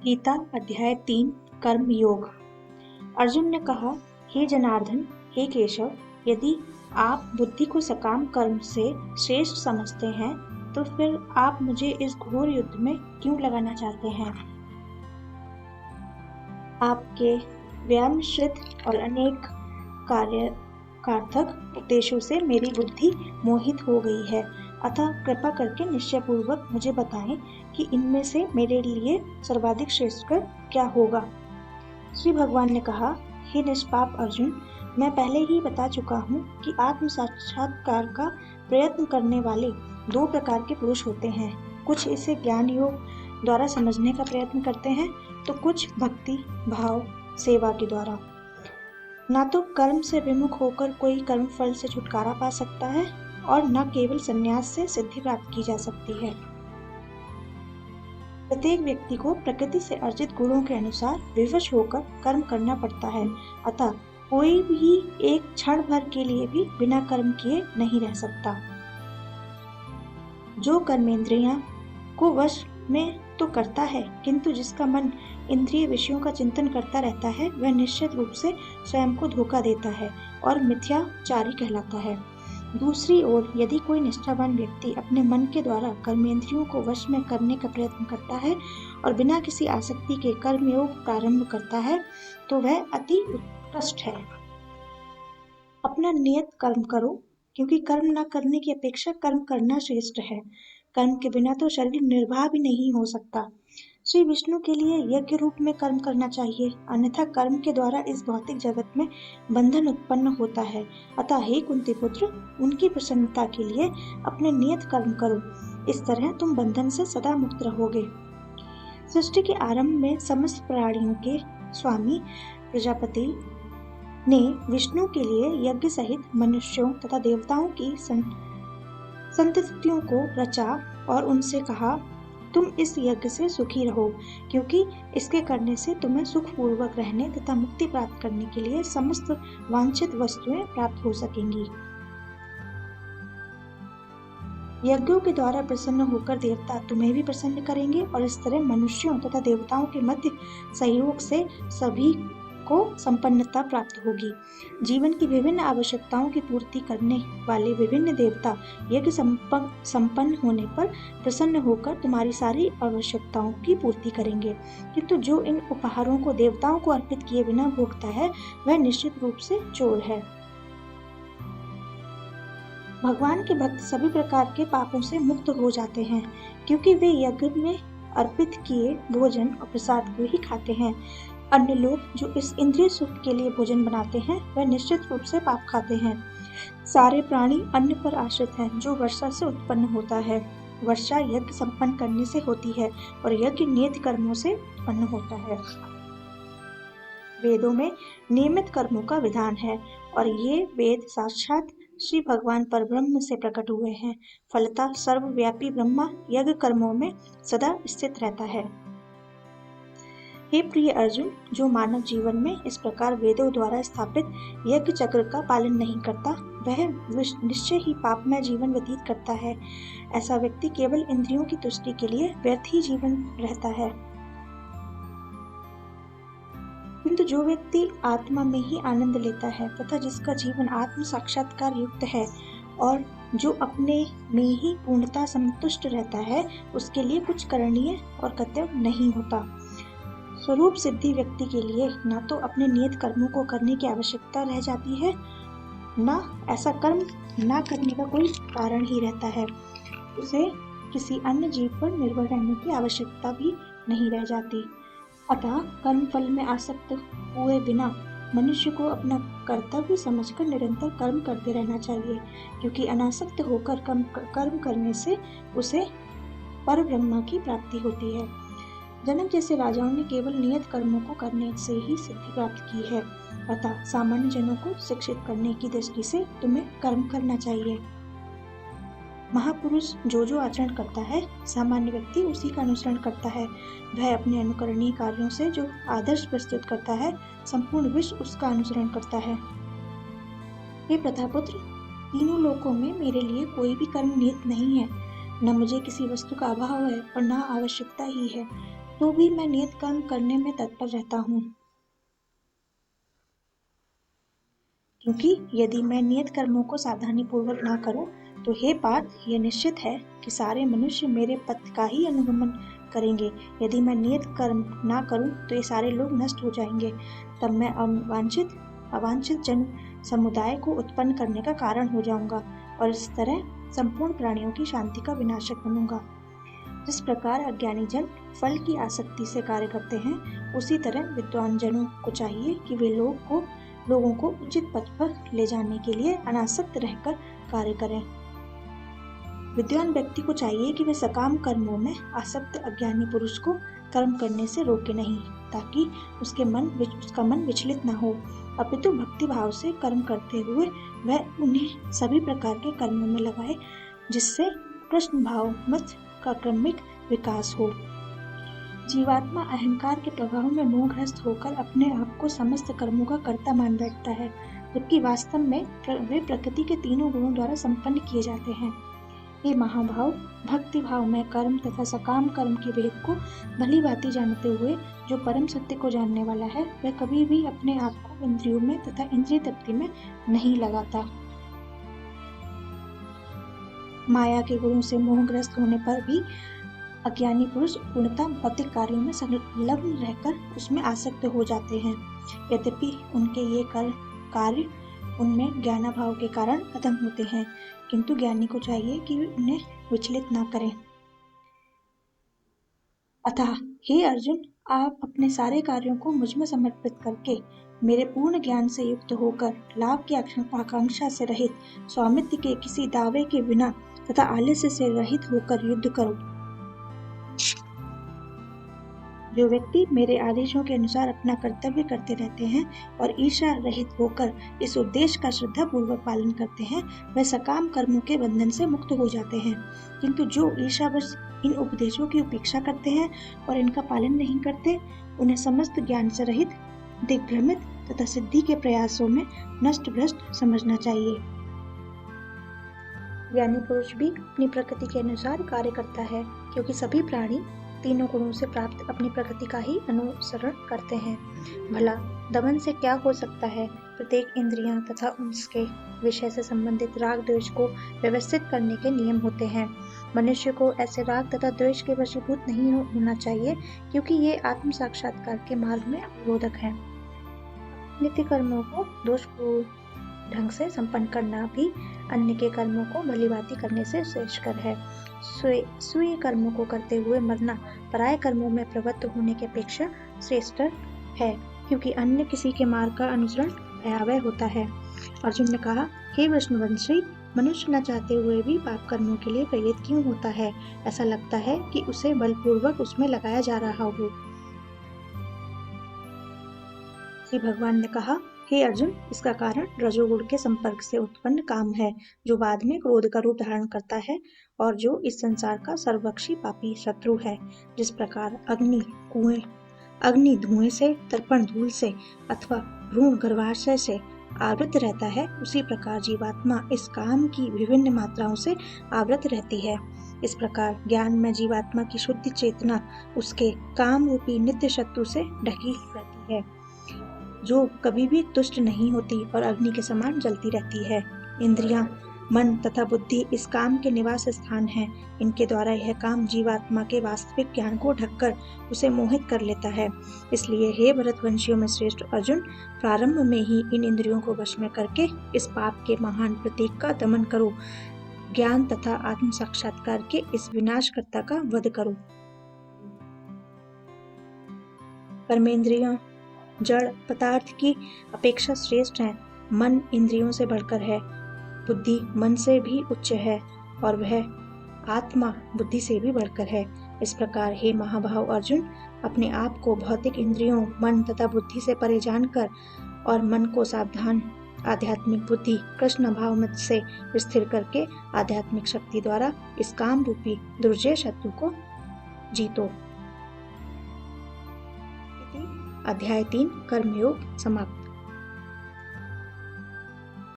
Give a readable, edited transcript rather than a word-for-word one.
गीता अध्याय 3 कर्म योग। अर्जुन ने कहा, हे जनार्दन, हे केशव, यदि आप बुद्धि को सकाम कर्म से श्रेष्ठ समझते हैं तो फिर आप मुझे इस घोर युद्ध में क्यों लगाना चाहते हैं? आपके व्यायामश्रित और अनेक कार्यार्थक उपदेशों से मेरी बुद्धि मोहित हो गई है, अतः कृपा करके निश्चय पूर्वक मुझे बताएं कि इनमें से मेरे लिए सर्वाधिक श्रेष्ठकर क्या होगा। श्री भगवान ने कहा, हे निष्पाप अर्जुन, मैं पहले ही बता चुका हूँ कि आत्म साक्षात्कार का प्रयत्न करने वाले दो प्रकार के पुरुष होते हैं। कुछ इसे ज्ञान योग द्वारा समझने का प्रयत्न करते हैं तो कुछ भक्ति भाव सेवा के द्वारा। न तो कर्म से विमुख होकर कोई कर्म फल से छुटकारा पा सकता है और न केवल संन्यास से सिद्धि प्राप्त की जा सकती है। प्रत्येक व्यक्ति को प्रकृति से अर्जित गुणों के अनुसार विवश होकर कर्म करना पड़ता है, अतः कोई भी एक क्षण भर के लिए भी बिना कर्म किए नहीं रह सकता। जो कर्मेंद्रियां को वश में तो करता है, किंतु जिसका मन इंद्रिय विषयों का चिंतन करता रहता है, वह निश्चित रूप से स्वयं को धोखा देता है और मिथ्याचारी कहलाता है। दूसरी ओर यदि कोई निष्ठावान व्यक्ति अपने मन के द्वारा कर्मेंद्रियों को वश में करने का प्रयत्न करता है और बिना किसी आसक्ति के कर्मयोग प्रारंभ करता है, तो वह अति उत्कृष्ट है। अपना नियत कर्म करो, क्योंकि कर्म न करने की अपेक्षा कर्म करना श्रेष्ठ है। कर्म के बिना तो शरीर निर्वाह भी नहीं हो सकता। श्री विष्णु के लिए यज्ञ रूप में कर्म करना चाहिए, अन्यथा कर्म के द्वारा इस भौतिक जगत में बंधन उत्पन्न होता है। अतः हे कुंती पुत्र, उनकी प्रसन्नता के लिए अपने नियत कर्म करो, इस तरह तुम बंधन से सदा मुक्त रहोगे। सृष्टि के आरंभ में समस्त प्राणियों के स्वामी प्रजापति ने विष्णु के लिए यज्ञ सहित मनुष्यों तथा देवताओं की संततियों को रचा और उनसे कहा, तुम इस यज्ञ से सुखी रहो, क्योंकि इसके करने से तुम्हें सुख पूर्वक रहने तथा मुक्ति प्राप्त करने के लिए समस्त वांछित वस्तुएं प्राप्त हो सकेंगी। यज्ञों के द्वारा प्रसन्न होकर देवता तुम्हें भी प्रसन्न करेंगे और इस तरह मनुष्यों तथा देवताओं के मध्य सहयोग से सभी को संपन्नता प्राप्त होगी। जीवन की विभिन्न आवश्यकताओं की पूर्ति करने वाले विभिन्न देवता यज्ञ संपन्न होने पर प्रसन्न होकर तुम्हारी सारी आवश्यकताओं की पूर्ति करेंगे, किंतु जो इन उपहारों को देवताओं को अर्पित किए बिना भोगता है, वह निश्चित रूप से चोर है। भगवान के भक्त सभी प्रकार के पापों से मुक्त हो जाते हैं, क्योंकि वे यज्ञ में अर्पित किए भोजन और प्रसाद को ही खाते हैं। अन्य लोग जो इस इंद्रिय सुख के लिए भोजन बनाते हैं, वह निश्चित रूप से पाप खाते हैं। सारे प्राणी अन्न पर आश्रित हैं, जो वर्षा से उत्पन्न होता है। वर्षा यज्ञ संपन्न करने से होती है और यज्ञ नियत कर्मों से उत्पन्न होता है। वेदों में नियमित कर्मों का विधान है और ये वेद साक्षात श्री भगवान परब्रह्म से प्रकट हुए हैं। फलतः सर्वव्यापी ब्रह्मा यज्ञ कर्मों में सदा स्थित रहता है। हे प्रिय अर्जुन, जो मानव जीवन में इस प्रकार वेदों द्वारा स्थापित यज्ञ चक्र का पालन नहीं करता, वह निश्चय ही पापमय जीवन व्यतीत करता है। ऐसा व्यक्ति केवल इंद्रियों की तुष्टि के लिए व्यर्थ ही जीवन रहता है। किंतु जो व्यक्ति आत्मा में ही आनंद लेता है तथा जिसका जीवन आत्म साक्षात्कार युक्त है और जो अपने में ही पूर्णता संतुष्ट रहता है, उसके लिए कुछ करणीय और कर्तव्य नहीं होता। स्वरूप सिद्धि व्यक्ति के लिए न तो अपने नियत कर्मों को करने की आवश्यकता रह जाती है, न ऐसा कर्म न करने का कोई कारण ही रहता है। उसे किसी अन्य जीव पर निर्भर रहने की आवश्यकता भी नहीं रह जाती। अतः कर्म फल में आसक्त हुए बिना मनुष्य को अपना कर्तव्य समझकर निरंतर कर्म करते रहना चाहिए, क्योंकि अनासक्त होकर कर्म करने से उसे परब्रह्म की प्राप्ति होती है। जनक जैसे राजाओं ने केवल नियत कर्मों को करने से ही सिद्धि प्राप्त की है, अतः सामान्य जनों को शिक्षित करने की दृष्टि से तुम्हें कर्म करना चाहिए। महापुरुष जो आचरण करता है, सामान्य व्यक्ति उसी का अनुसरण करता है। वह अपने अनुकरणीय कार्यों से जो आदर्श प्रस्तुत करता है, संपूर्ण विश्व उसका अनुसरण करता है। हे प्रतापुत्र, तीनों लोकों में मेरे लिए कोई भी कर्म नियत नहीं है। न मुझे किसी वस्तु का अभाव है और न आवश्यकता ही है। तो भी मैं नियत कर्म करने में तत्पर रहता हूँ, क्योंकि यदि मैं नियत कर्मों को सावधानी पूर्वक ना करूं तो हे पार्थ, यह निश्चित है कि सारे मनुष्य मेरे पथ का ही अनुगमन करेंगे। यदि मैं नियत कर्म ना करूं तो ये सारे लोग नष्ट हो जाएंगे। तब मैं अवांछित जन समुदाय को उत्पन्न करने का कारण हो जाऊंगा और इस तरह संपूर्ण प्राणियों की शांति का विनाशक बनूंगा। जिस प्रकार अज्ञानी जन फल की आसक्ति से कार्य करते हैं, उसी तरह विद्वान जनों को चाहिए कि वे लोगों को उचित पथ पर ले जाने के लिए अनासक्त रहकर कार्य करें। विद्वान व्यक्ति को चाहिए कि वे सकाम कर्मों में आसक्त अज्ञानी पुरुष को कर्म करने से रोके नहीं, ताकि उसका मन विचलित न हो, अपितु भक्ति भाव से कर्म करते हुए वह उन्हें सभी प्रकार के कर्मों में लगाए, जिससे कृष्ण भाव मत का क्रमिक विकास हो। जीवात्मा अहंकार के प्रभाव में मोहग्रस्त होकर अपने आप को समस्त कर्मों का कर्ता मान बैठता है, जबकि वास्तव में वे प्रकृति के तीनों गुणों द्वारा संपन्न किए जाते हैं। ये महाभाव भक्ति भाव में कर्म तथा सकाम कर्म के भेद को भली भांति जानते हुए जो परम सत्य को जानने वाला है, वह कभी भी अपने आप को इंद्रियों में तथा इंद्रिय तृप्ति में नहीं लगाता। माया के गुणों से मोहग्रस्त होने पर भी अज्ञानी पुरुष पूर्णतः भौतिक कार्यों में संलग्न रहकर उसमें आसक्त हो जाते हैं। यद्यपि उनके ये कार्य उनमें ज्ञानाभाव के कारण खत्म होते हैं, किंतु ज्ञानी को चाहिए कि उन्हें विचलित न करें। अतः हे अर्जुन, आप अपने सारे कार्यों को मुझ में समर्पित करके मेरे पूर्ण ज्ञान से युक्त होकर लाभ की आकांक्षा से रहित, स्वामित्व के किसी दावे के बिना तथा आलस्य से रहित होकर युद्ध करो। जो व्यक्ति मेरे आदेशों के अनुसार अपना कर्तव्य करते रहते हैं और ईर्ष्या रहित होकर इस उद्देश्य का श्रद्धा पूर्वक पालन करते हैं, वह सकाम कर्मों के बंधन से मुक्त हो जाते हैं। किंतु जो ईर्ष्यावश इन उपदेशों की उपेक्षा करते हैं और इनका पालन नहीं करते, उन्हें समस्त ज्ञान से रहित, दिग्भ्रमित तथा सिद्धि के प्रयासों में नष्ट भ्रष्ट समझना चाहिए। ज्ञानी पुरुष भी अपनी प्रकृति के अनुसार कार्य करता है, क्योंकि सभी प्राणी तीनों गुणों से प्राप्त अपनी प्रकृति का ही अनुसरण करते हैं। भला दमन से क्या हो सकता है? प्रत्येक इंद्रियां तथा उसके विषय से संबंधित राग द्वेष को व्यवस्थित करने के नियम होते हैं। मनुष्य को ऐसे राग तथा द्वेष के वशीभूत नहीं होना चाहिए, क्योंकि ये आत्म साक्षात्कार के मार्ग में अवरोधक है। नित्य कर्मों को दोषपूर्ण ढंग से संपन्न करना भी अन्य के कर्मों को भलीभांति करने से श्रेष्ठकर है। स्वयं कर्मों को करते हुए मरना पराये कर्मों में प्रवृत्त होने की अपेक्षा श्रेष्ठ है, क्योंकि अन्य किसी के मार्ग का अनुसरण भयावह होता है। अर्जुन ने कहा, हे विष्णुवंशी, मनुष्य न चाहते हुए भी पाप कर्मों के लिए प्रेरित क्यों होता है? ऐसा लगता है कि उसे बलपूर्वक उसमें लगाया जा रहा हो। श्री भगवान ने कहा, हे अर्जुन, इसका कारण रजोगुण के संपर्क से उत्पन्न काम है, जो बाद में क्रोध का रूप धारण करता है और जो इस संसार का सर्वभक्षी पापी शत्रु है। जिस प्रकार अग्नि धुएं से, तर्पण धूल से अथवा भ्रूण गर्भाशय से आवृत रहता है, उसी प्रकार जीवात्मा इस काम की विभिन्न मात्राओं से आवृत रहती है। इस प्रकार ज्ञान में जीवात्मा की शुद्ध चेतना उसके काम रूपी नित्य शत्रु से ढकी रहती है, जो कभी भी तुष्ट नहीं होती और अग्नि के समान जलती रहती है। इंद्रियां, मन तथा बुद्धि इस काम के निवास स्थान हैं। इनके द्वारा यह काम जीवात्मा के वास्तविक ज्ञान को ढककर उसे मोहित कर लेता है। इसलिए हे भरतवंशियों में श्रेष्ठ अर्जुन, प्रारंभ में ही इन इंद्रियों को वश में करके इस पाप के महान प्रतीक का दमन करो। ज्ञान तथा आत्म साक्षात्कार के इस विनाशकर्ता का वध करो। कर्मेंद्रियों जड़ पदार्थ की अपेक्षा श्रेष्ठ है। मन इंद्रियों से बढ़कर है, बुद्धि मन से भी उच्च है और वह आत्मा बुद्धि से भी बढ़कर है। इस प्रकार हे महाभाव अर्जुन, अपने आप को भौतिक इंद्रियों, मन तथा बुद्धि से परे जानकर और मन को सावधान आध्यात्मिक बुद्धि कृष्ण भाव मत से स्थिर करके आध्यात्मिक शक्ति द्वारा इस काम रूपी दुर्जय शत्रु को जीतो। अध्याय 3 कर्मयोग समाप्त।